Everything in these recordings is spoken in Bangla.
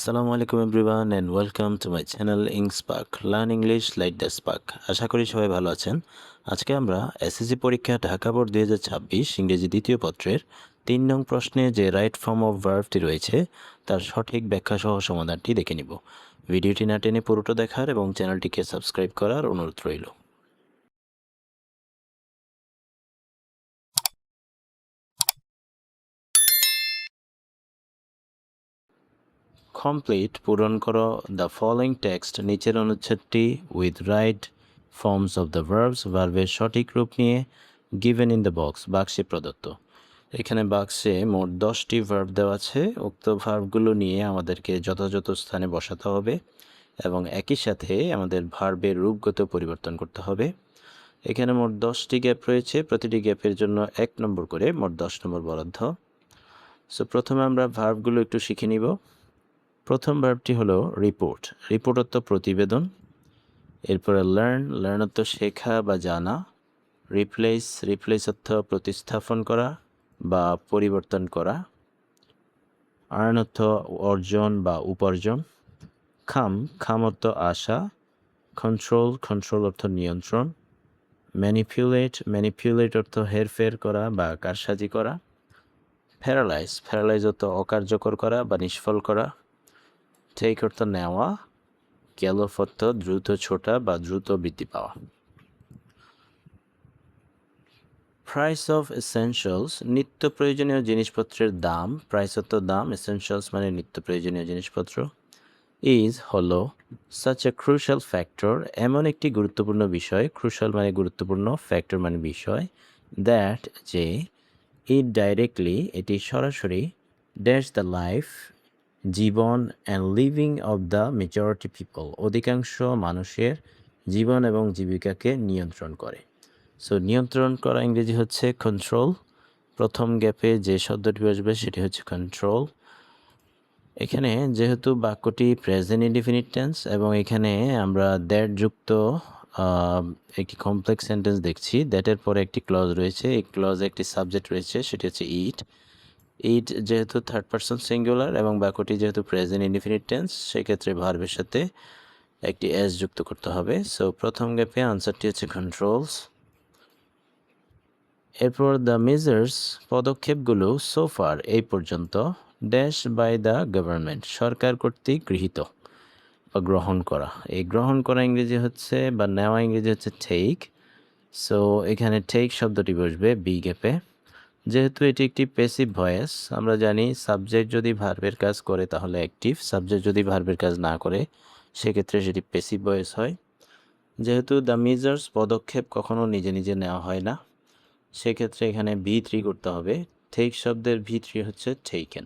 আসসালামু আলাইকুম everyone and welcome to my channel EngSpark learn English like the spark. আশা করি সবাই ভালো আছেন। আজকে আমরা এসএসসি পরীক্ষা ঢাকা বোর্ড 2026 ইংরেজি দ্বিতীয় পত্রের 3 নং প্রশ্নে যে রাইট ফর্ম অফ ভার্বটি রয়েছে তার সঠিক ব্যাখ্যা সহ সমাধানটি দেখে নিব। ভিডিওটি না টেনে পুরোটা দেখার এবং চ্যানেলটিকে সাবস্ক্রাইব করার অনুরোধ রইল। কমপ্লিট পূরণ করো দ্য ফলোয়িং টেক্সট নিচের অনুচ্ছেদটি with right forms of the verbs ভার্বের সঠিক রূপ নিয়ে গিভেন ইন দ্য বক্স বাক্সে প্রদত্ত। এখানে বাক্সে মোট 10টি ভার্ব দেওয়া আছে। উক্ত ভার্বগুলো নিয়ে আমাদেরকে যথাযথ স্থানে বসাতে হবে এবং একই সাথে আমাদের ভার্বের রূপগত পরিবর্তন করতে হবে। এখানে মোট 10টি গ্যাপ রয়েছে, প্রতিটি গ্যাপের জন্য 1 নম্বর করে মোট 10 নম্বর বরাদ্দ। সো প্রথমে আমরা ভার্বগুলো একটু শিখে নিব। প্রথম ভার্বটি হলো রিপোর্ট। রিপোর্ট অর্থ প্রতিবেদন। এরপরে লার্ন অর্থ শেখা বা জানা। রিপ্লেস অর্থ প্রতিস্থাপন করা বা পরিবর্তন করা। আর্ন অর্থ অর্জন বা উপার্জন। খাম অর্থ আশা। কন্ট্রোল অর্থ নিয়ন্ত্রণ। ম্যানিপুলেট অর্থ হেরফের করা বা কারসাজি করা। প্যারালাইজ অর্থ অকার্যকর করা বা নিষ্ফল করা। টেক অর্থ নেওয়া। গ্যালপ অর্থ দ্রুত ছোটা বা দ্রুত বৃদ্ধি পাওয়া। প্রাইস অফ এসেনশিয়ালস নিত্য প্রয়োজনীয় জিনিসপত্রের দাম। প্রাইস অর্থ দাম, এসেনশিয়ালস মানে নিত্য প্রয়োজনীয় জিনিসপত্র। ইজ হলো সাচ এ ক্রুশাল ফ্যাক্টর এমন একটি গুরুত্বপূর্ণ বিষয়। ক্রুশাল মানে গুরুত্বপূর্ণ, ফ্যাক্টর মানে বিষয়। দ্যাট যে ইট ডাইরেক্টলি এটি সরাসরি ড্যাশ দ্য লাইফ জীবন and living of the majority people অধিকাংশ মানুষের জীবন এবং জীবিকাকে নিয়ন্ত্রণ করে। সো নিয়ন্ত্রণ করা ইংরেজি হচ্ছে কন্ট্রোল। প্রথম গ্যাপে যে শব্দটি আসবে সেটি হচ্ছে কন্ট্রোল। এখানে যেহেতু বাক্যটি প্রেজেন্ট ইনডিফিনিট টেন্স এবং এখানে আমরা দ্যাট যুক্ত একটি কমপ্লেক্স সেন্টেন্স দেখছি। দ্যাটের পরে একটি ক্লজ রয়েছে, এই ক্লজে একটি সাবজেক্ট রয়েছে, সেটি হচ্ছে ইট যেহেতু থার্ড পারসন সিঙ্গুলার এবং বাক্যটি যেহেতু প্রেজেন্ট ইনডিফিনিট টেন্স, সেক্ষেত্রে ভার্বের সাথে একটি এস যুক্ত করতে হবে। সো প্রথম গ্যাপে আনসারটি হচ্ছে কন্ট্রোলস। এরপর দ্য মেজার্স পদক্ষেপগুলো সোফার এই পর্যন্ত ড্যাশ বাই দ্য গভর্নমেন্ট সরকার কর্তৃক গৃহীত বা গ্রহণ করা। এই গ্রহণ করা ইংরেজি হচ্ছে বা নেওয়া ইংরেজি হচ্ছে টেক। সো এখানে টেক শব্দটি বসবে বি গ্যাপে। যেহেতু এটি একটি প্যাসিভ ভয়েস, আমরা জানি সাবজেক্ট যদি ভার্বের কাজ করে তাহলে অ্যাক্টিভ, সাবজেক্ট যদি ভার্বের কাজ না করে সেক্ষেত্রে সেটি প্যাসিভ ভয়েস হয়। যেহেতু দ্য মেজার্স পদক্ষেপ কখনো নিজে নিজে নেওয়া হয় না, সেক্ষেত্রে এখানে V3 করতে হবে। টেক শব্দের V3 হচ্ছে taken.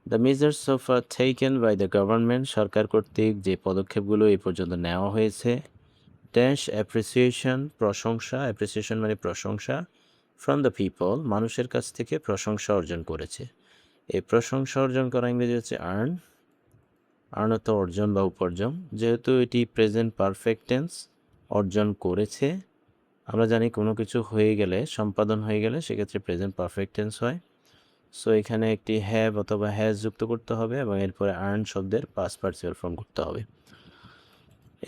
The measures so far taken by the government সরকার কর্তৃক যে পদক্ষেপগুলো এই পর্যন্ত নেওয়া হয়েছে। ড্যাশ অ্যাপ্রিসিয়েশন প্রশংসা, অ্যাপ্রিসিয়েশন মানে প্রশংসা। ফ্রম দ্য পিপল মানুষের কাছ থেকে প্রশংসা অর্জন করেছে। এই প্রশংসা অর্জন করা ইংরেজি হচ্ছে আর্ন অর্থ অর্জন বা উপার্জন। যেহেতু এটি প্রেজেন্ট পারফেক্ট টেন্স অর্জন করেছে, আমরা জানি কোনো কিছু হয়ে গেলে, সম্পাদন হয়ে গেলে সেক্ষেত্রে প্রেজেন্ট পারফেক্ট টেন্স হয়। সো এখানে একটি হ্যাভ অথবা হ্যাজ যুক্ত করতে হবে এবং এরপরে আর্ন শব্দের পাস্ট পার্টিসিপাল ফর্ম করতে হবে।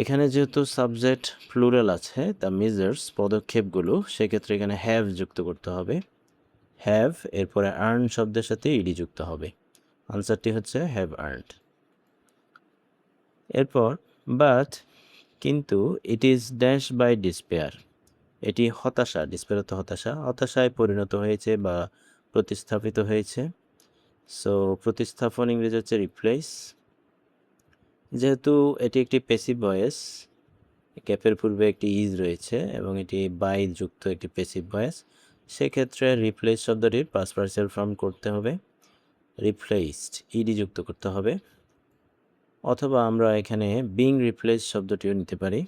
এখানে যেহেতু সাবজেক্ট প্লুরাল আছে দ্য মেজার্স পদক্ষেপগুলো, সেক্ষেত্রে এখানে হ্যাভ যুক্ত করতে হবে। হ্যাভ এরপরে আর্ন শব্দের সাথে ইডি যুক্ত হবে। আনসারটি হচ্ছে হ্যাভ আর্নড। এরপর বাট কিন্তু it is dash by despair এটি হতাশা, ডিসপেয়ার অর্থ হতাশা, হতাশায় পরিণত হয়েছে বা প্রতিস্থাপিত হয়েছে। সো প্রতিস্থাপন ইংরেজি হচ্ছে রিপ্লেস। যেহেতু এটি একটি প্যাসিভ ভয়েস, ক্যাপের পূর্বে একটি ইজ রয়েছে এবং এটি বাই যুক্ত একটি প্যাসিভ ভয়েস, সেক্ষেত্রে রিপ্লেস শব্দটির পাস্ট পার্টিসিপাল ফর্ম করতে হবে রিপ্লেসড, ইডি যুক্ত করতে হবে। অথবা আমরা এখানে বিং রিপ্লেস শব্দটিও নিতে পারি।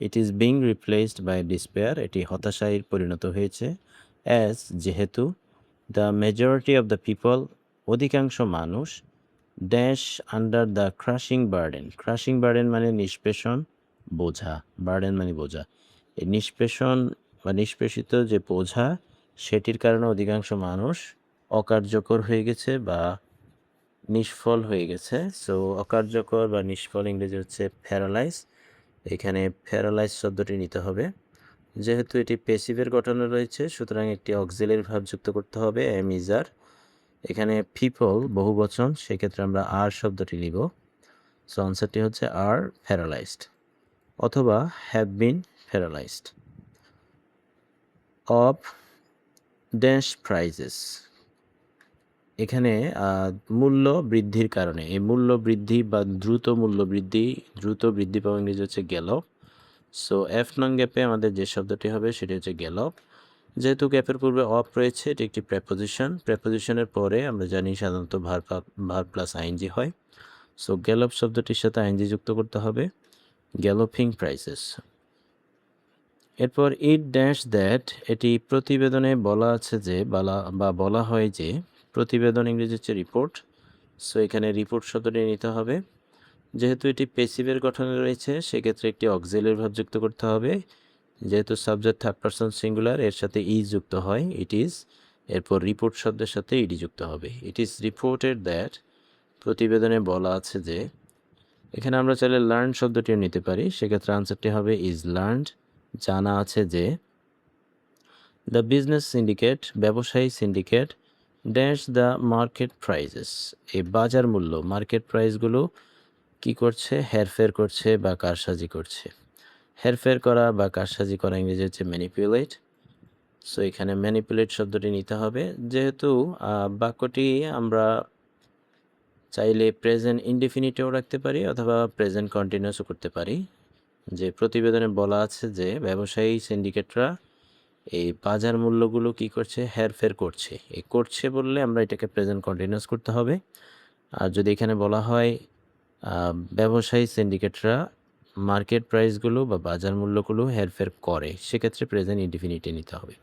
It is being replaced by despair এটি হতাশায় পরিণত হয়েছে। অ্যাজ যেহেতু the majority of the people অধিকাংশ মানুষ dash under the crushing burden মানে নিষ্পেষণ বোঝা, বার্ডেন মানে বোঝা। এই নিষ্পেষণ বা নিষ্পেষিত যে বোঝা সেটির কারণে অধিকাংশ মানুষ অকার্যকর হয়ে গেছে বা নিষ্ফল হয়ে গেছে। সো অকার্যকর বা নিষ্ফল ইংরেজি হচ্ছে প্যারালাইজ। এখানে প্যারালাইজ শব্দটি নিতে হবে। যেহেতু এটি প্যাসিভের গঠনে রয়েছে সুতরাং একটি অক্সিলারি ভার্ব যুক্ত করতে হবে এম ইজ আর। এখানে পিপল বহুবচন, সেক্ষেত্রে আমরা আর শব্দটি নিব। সো আনসারটি হচ্ছে আর প্যারালাইজড অথবা have been paralysed. Of dash prices, এখানে মূল্য বৃদ্ধির কারণে, এই মূল্য বৃদ্ধি বা দ্রুত মূল্য বৃদ্ধি, দ্রুত বৃদ্ধি পাওয়া ইংরেজি হচ্ছে গ্যালপ। সো এফ নং গ্যাপে আমাদের যে শব্দটি হবে সেটি হচ্ছে গ্যালপ। যেহেতু গ্যাপের পূর্বে অফ রয়েছে, এটি একটি প্রেপোজিশন। প্রেপোজিশনের পরে আমরা জানি সাধারণত ভার্ব প্লাস আইএনজি হয়। সো গ্যালপ শব্দটির সাথে আইএনজি যুক্ত করতে হবে, গ্যালোপিং প্রাইসেস। এরপর ইট ড্যাশ দ্যাট, এটি প্রতিবেদনে বলা আছে যে বলা হয় যে, প্রতিবেদন ইংরেজি হচ্ছে রিপোর্ট। সো এখানে রিপোর্ট শব্দটি নিতে হবে। যেহেতু এটি পেসিভের গঠনে রয়েছে সেক্ষেত্রে একটি অক্সিলারি ভার্ব যুক্ত করতে হবে। যেহেতু সাবজেক্ট থার্ড পারসন সিঙ্গুলার, এর সাথে ইজ যুক্ত হয়, ইট ইজ। এরপর রিপোর্ট শব্দের সাথে ইডি যুক্ত হবে। ইট ইজ রিপোর্টেড দ্যাট, প্রতিবেদনে বলা আছে যে। এখানে আমরা চাইলে লার্ন শব্দটিও নিতে পারি, সেক্ষেত্রে আনসারটি হবে ইজ লার্নড। জানা আছে যে দ্য বিজনেস সিন্ডিকেট, ব্যবসায়ী syndicate, dash the market prices, এই বাজার মূল্য মার্কেট প্রাইসগুলো কি করছে, হেরফের করছে বা কারসাজি করছে। হেরফের করা বা কারসাজি করা ইংরেজি হচ্ছে ম্যানিপুলেট। সো এখানে ম্যানিপুলেট শব্দটি নিতে হবে। যেহেতু বাক্যটি আমরা চাইলে প্রেজেন্ট ইনডেফিনিটেও রাখতে পারি অথবা প্রেজেন্ট কন্টিনিউসও করতে পারি। যে প্রতিবেদনে বলা আছে যে ব্যবসায়ী সিন্ডিকেটরা এই বাজার মূল্যগুলো কি করছে, হেরফের করছে। এই করছে বললে আমরা এটাকে প্রেজেন্ট কন্টিনিউয়াস করতে হবে। আর যদি এখানে বলা হয় ব্যবসায়ী সিন্ডিকেটরা মার্কেট প্রাইসগুলো বা বাজার মূল্যগুলো হেরফের করে, সেক্ষেত্রে প্রেজেন্ট ইনডিফিনিটে নিতে হবে।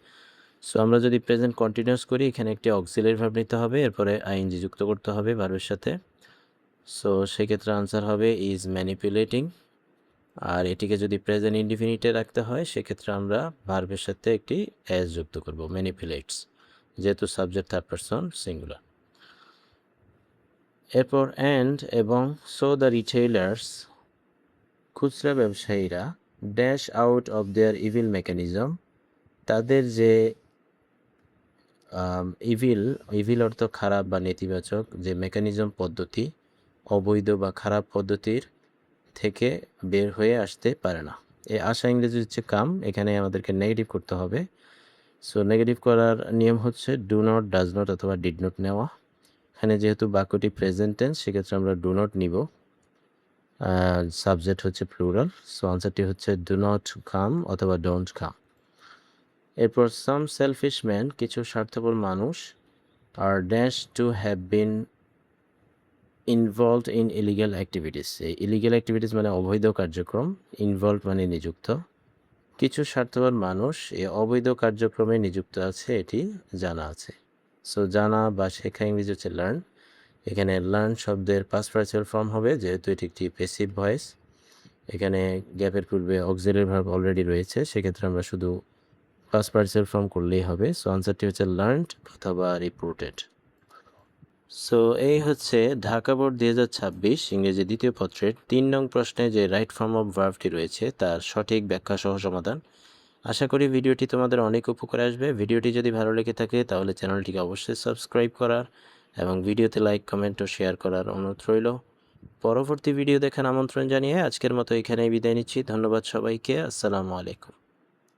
সো আমরা যদি প্রেজেন্ট কন্টিনিউয়াস করি, এখানে একটি অক্সিলারি ভার্ব নিতে হবে, এরপরে আইএনজি যুক্ত করতে হবে ভার্বের সাথে। সো সেক্ষেত্রে আনসার হবে ইজ ম্যানিপুলেটিং। আর এটিকে যদি প্রেজেন্ট ইনডিফিনিটে রাখতে হয় সেক্ষেত্রে আমরা ভার্বের সাথে একটি এস যুক্ত করব, ম্যানিপুলেটস, যেহেতু সাবজেক্ট থার্ড পারসন সিঙ্গুলার। এরপর অ্যান্ড এবং সো দ্য রিটেইলার্স, খুচরা ব্যবসায়ীরা, dash out of their evil mechanism, তাদের যে ইভিল অর্থ খারাপ বা নেতিবাচক, যে মেকানিজম পদ্ধতি, অবৈধ বা খারাপ পদ্ধতির থেকে বের হয়ে আসতে পারে না। এই আশা ইংরেজি হচ্ছে কাম, এখানে আমাদেরকে নেগেটিভ করতে হবে। সো নেগেটিভ করার নিয়ম হচ্ছে ডু নট, ডাজ নট অথবা ডিড নট নেওয়া। এখানে যেহেতু বাক্যটি প্রেজেন্ট টেন্স সেক্ষেত্রে আমরা ডু নট নিব। সাবজেক্ট হচ্ছে প্লুরাল, সো আনসারটি হচ্ছে ডু নট কাম অথবা ডোন্ট কাম। এরপর সাম সেলফিশ ম্যান, কিছু স্বার্থপর মানুষ, আর dash to have been involved in illegal activities, এই ইলিগ্যাল অ্যাক্টিভিটিস মানে অবৈধ কার্যক্রম, ইনভলভ মানে নিযুক্ত। কিছু স্বার্থপর মানুষ এই অবৈধ কার্যক্রমে নিযুক্ত আছে, এটি জানা আছে। সো জানা বা শেখা ইংরেজি হচ্ছে লার্ন। এখানে লার্ন শব্দের পাস্ট পার্টিসিপাল ফর্ম হবে, যেহেতু এটি একটি প্যাসিভ ভয়েস। এখানে গ্যাপের পূর্বে অক্সিলারি ভার্ব অলরেডি রয়েছে, সেক্ষেত্রে আমরা শুধু পাস্ট পার্টিসিপাল ফর্ম করলেই হবে। সো আনসারটি হচ্ছে লার্নড অথবা রিপোর্টেড। সো এই হচ্ছে ঢাকা বোর্ড 2026 ইংরেজি দ্বিতীয় পত্রের 3 নং প্রশ্নে যে রাইট ফর্ম অফ ভার্বটি রয়েছে তার সঠিক ব্যাখ্যা সহ সমাধান। আশা করি ভিডিওটি তোমাদের অনেক উপকারে আসবে। ভিডিওটি যদি ভালো লেগে থাকে তাহলে চ্যানেলটিকে অবশ্যই সাবস্ক্রাইব করার এবং ভিডিওতে লাইক, কমেন্ট ও শেয়ার করার অনুরোধ রইল। পরবর্তী ভিডিও দেখার আমন্ত্রণ জানিয়ে আজকের মতো এখানেই বিদায় নিচ্ছি। ধন্যবাদ সবাইকে। আসসালামু আলাইকুম।